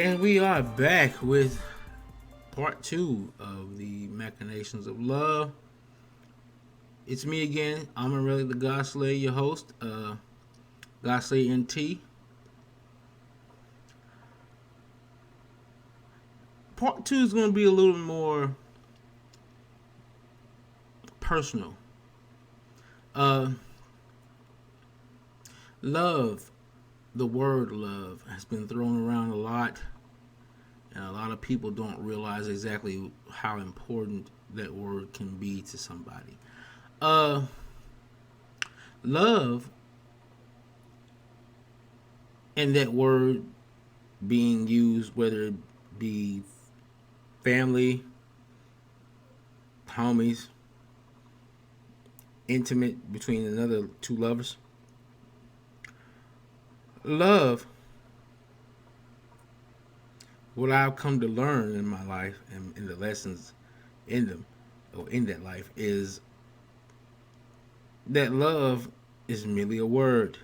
And we are back with part two of the Machinations of Love. It's me again, Amon-Rellik, the Godslayer, your host, GodslayerTV. Part two is going to be a little more personal. Uh, love, the word love, has been thrown around a lot, and a lot of people don't realize exactly how important that word can be to somebody. Uh, Love, and that word being used, whether it be family, homies, intimate between another two lovers. Love, what I've come to learn in my life and in the lessons in them or in that life is that love is merely a word,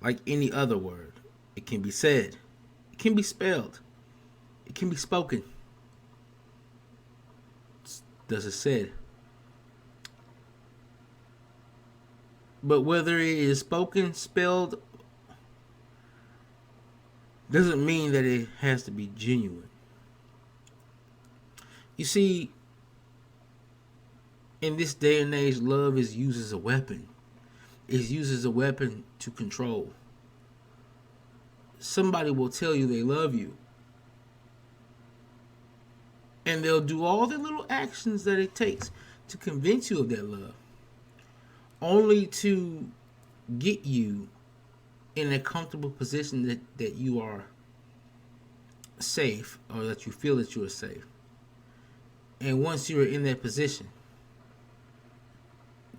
like any other word. It can be said, it can be spelled, it can be spoken. Does it said? But whether it is spoken, spelled, doesn't mean that it has to be genuine. You see, in this day and age, love is used as a weapon. It's used as a weapon to control. Somebody will tell you they love you, and they'll do all the little actions that it takes to convince you of that love, only to get you in a comfortable position that you are safe, or that you feel that you are safe. And once you're in that position,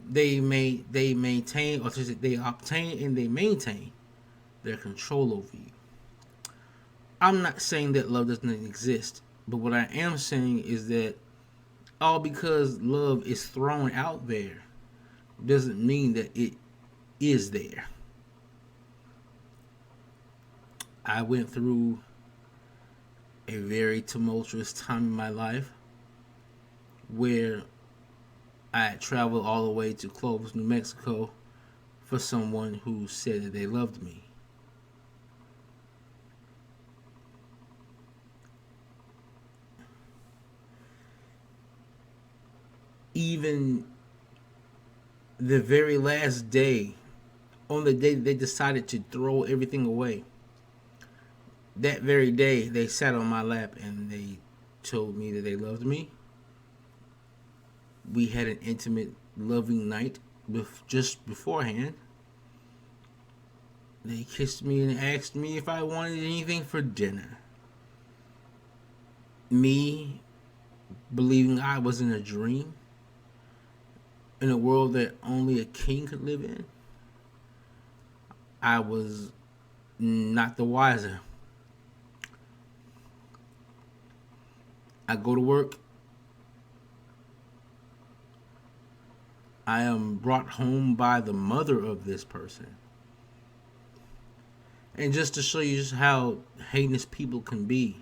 they maintain, or they obtain and they maintain their control over you. I'm not saying that love doesn't exist, but what I am saying is that all because love is thrown out there doesn't mean that it is there. I went through a very tumultuous time in my life where I had traveled all the way to Clovis, New Mexico for someone who said that they loved me. Even the very last day, on the day they decided to throw everything away, that very day they sat on my lap and they told me that they loved me. We had an intimate, loving night just beforehand. They kissed me and asked me if I wanted anything for dinner. Me believing I was in a dream, in a world that only a king could live in, I was not the wiser. I go to work. I am brought home by the mother of this person. And just to show you just how heinous people can be,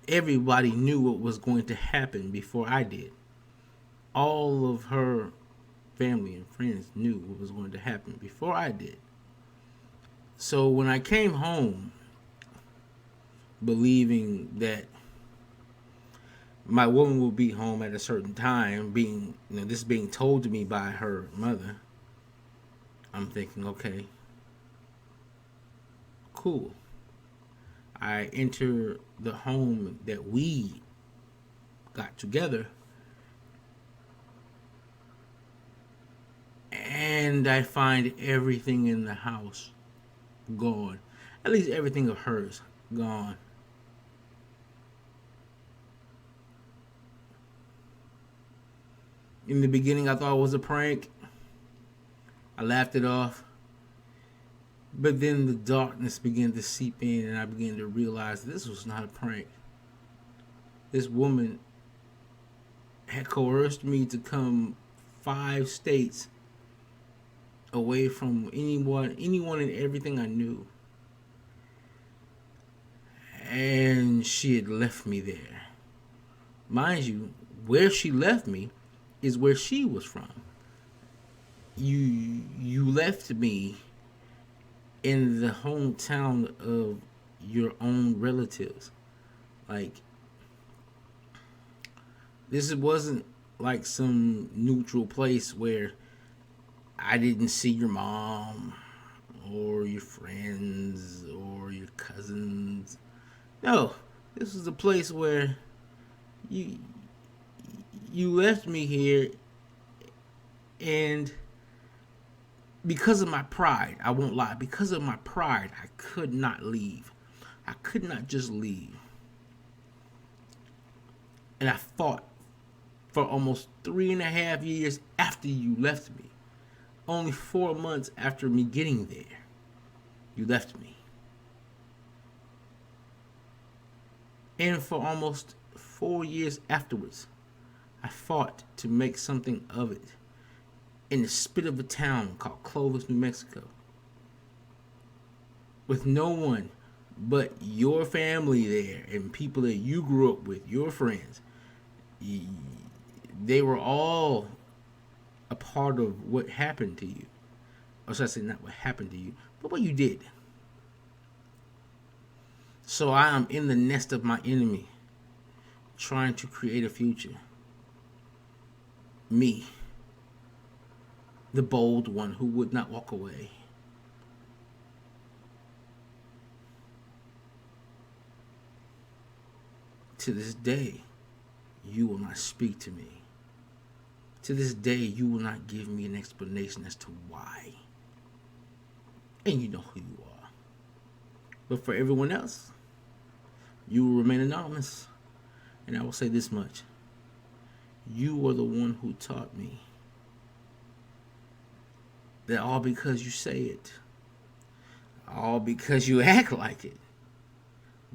everybody knew what was going to happen before I did. All of her family and friends knew what was going to happen before I did. So when I came home, believing that my woman will be home at a certain time, this being told to me by her mother, I'm thinking, okay, cool. I enter the home that we got together, and I find everything in the house gone. At least everything of hers gone. In the beginning, I thought it was a prank. I laughed it off. But then the darkness began to seep in, and I began to realize this was not a prank. This woman had coerced me to come 5 states away from anyone and everything I knew. And she had left me there. Mind you, where she left me is where she was from. You left me in the hometown of your own relatives. Like, this wasn't like some neutral place where I didn't see your mom or your friends or your cousins. No, this was a place where you you left me here, and because of my pride, I won't lie, because of my pride, I could not leave. I could not just leave. And I fought for almost 3.5 years after you left me. Only 4 months after me getting there, you left me. And for almost 4 years afterwards, I fought to make something of it in the spit of a town called Clovis, New Mexico, with no one but your family there and people that you grew up with, your friends. They were all a part of what happened to you. Or should I say, not what happened to you, but what you did. So I am in the nest of my enemy, trying to create a future. Me, the bold one who would not walk away. To this day, you will not speak to me. To this day, you will not give me an explanation as to why. And you know who you are. But for everyone else, you will remain anonymous. And I will say this much. You are the one who taught me that all because you say it, all because you act like it,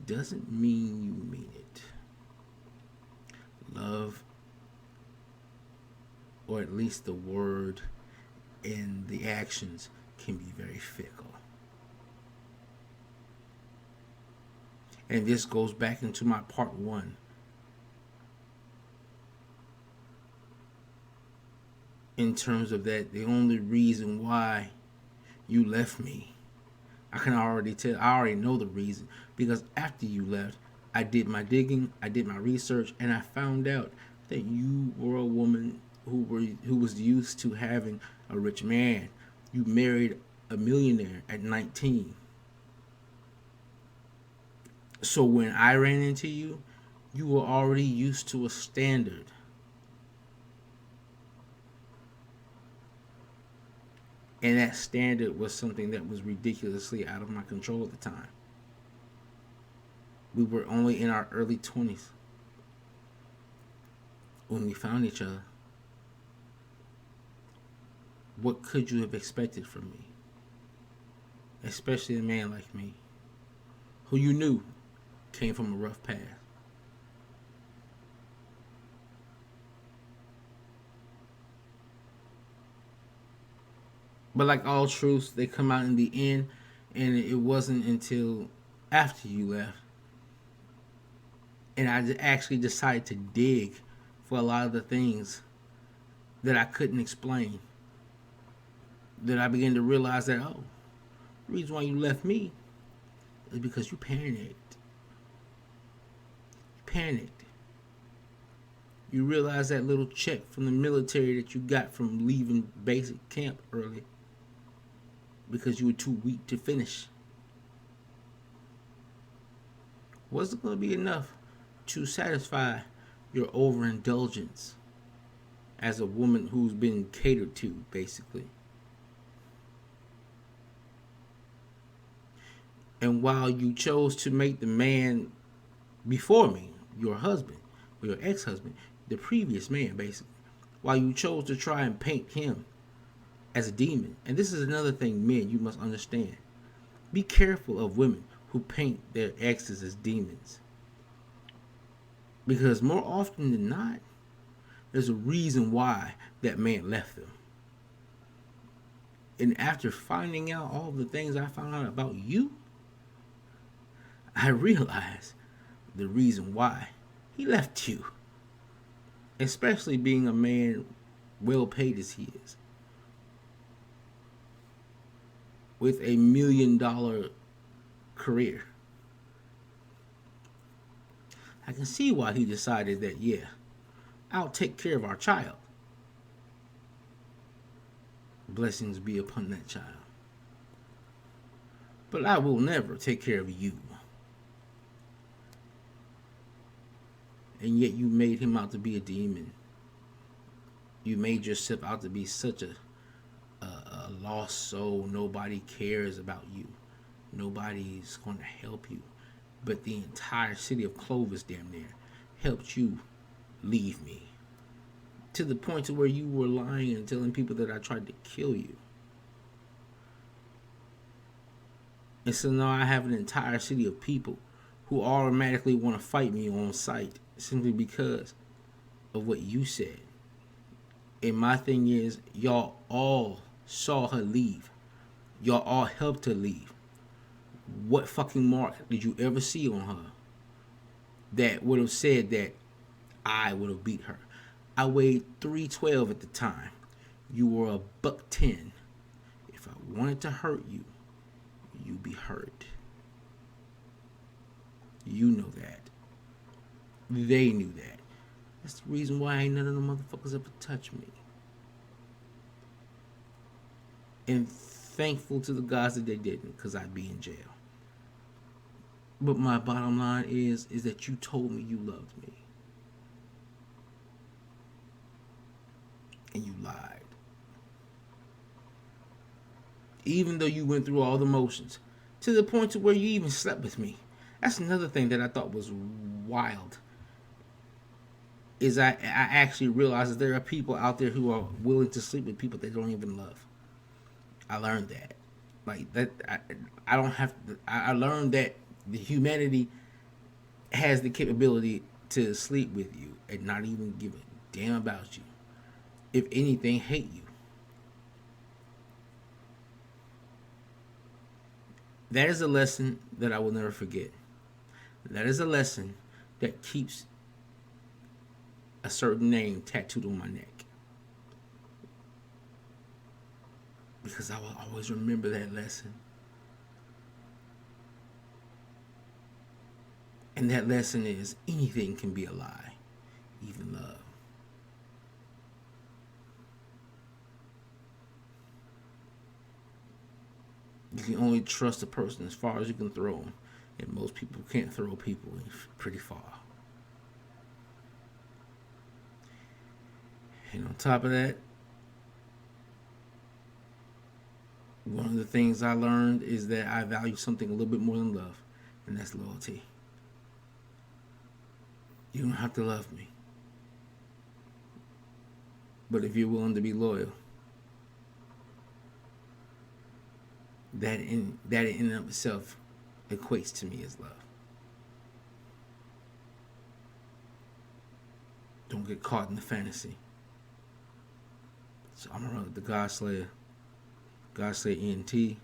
doesn't mean you mean it. Love, or at least the word and the actions, can be very fickle. And this goes back into my part 1. In terms of that, the only reason why you left me, I can already tell. I already know the reason, because after you left, I did my digging, I did my research, and I found out that you were a woman who was used to having a rich man. You married a millionaire at 19. So when I ran into you, you were already used to a standard. And that standard was something that was ridiculously out of my control at the time. We were only in our early 20s when we found each other. What could you have expected from me? Especially a man like me, who you knew came from a rough past. But like all truths, they come out in the end, and it wasn't until after you left, and I actually decided to dig for a lot of the things that I couldn't explain, that I began to realize that, oh, the reason why you left me is because you panicked. You panicked. You realized that little check from the military that you got from leaving basic camp early, because you were too weak to finish, wasn't going to be enough to satisfy your overindulgence as a woman who's been catered to, basically. And while you chose to make the man before me, your husband, or your ex-husband, the previous man, basically, while you chose to try and paint him as a demon. And this is another thing, men, you must understand. Be careful of women who paint their exes as demons. Because more often than not, there's a reason why that man left them. And after finding out all the things I found out about you, I realize the reason why he left you, especially being a man well paid as he is, with $1 million career. I can see why he decided that, yeah, I'll take care of our child. Blessings be upon that child. But I will never take care of you. And yet you made him out to be a demon. You made yourself out to be such a lost soul. Nobody cares about you. Nobody's going to help you. But the entire city of Clovis, damn near, helped you leave me. To the point to where you were lying and telling people that I tried to kill you. And so now I have an entire city of people who automatically want to fight me on sight simply because of what you said. And my thing is, y'all all saw her leave. Y'all all helped her leave. What fucking mark did you ever see on her that would have said that I would have beat her? I weighed 312 at the time. You were a $110. If I wanted to hurt you, you'd be hurt. You know that. They knew that. That's the reason why ain't none of them motherfuckers ever touched me. And thankful to the gods that they didn't, because I'd be in jail. But my bottom line is that you told me you loved me. And you lied. Even though you went through all the motions, to the point to where you even slept with me. That's another thing that I thought was wild. Is I actually realized that there are people out there who are willing to sleep with people they don't even love. I learned that. Like that, I don't have to. I learned that the humanity has the capability to sleep with you and not even give a damn about you. If anything, hate you. That is a lesson that I will never forget. That is a lesson that keeps a certain name tattooed on my neck. Because I will always remember that lesson. And that lesson is anything can be a lie, even love. You can only trust a person as far as you can throw them. And most people can't throw people pretty far. And on top of that, one of the things I learned is that I value something a little bit more than love, and that's loyalty. You don't have to love me. But if you're willing to be loyal, that in and of itself equates to me as love. Don't get caught in the fantasy. So I'm gonna run the Godslayer, Godslayer ENT,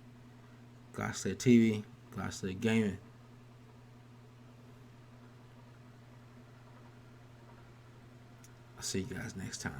Godslayer TV, Godslayer Gaming. I'll see you guys next time.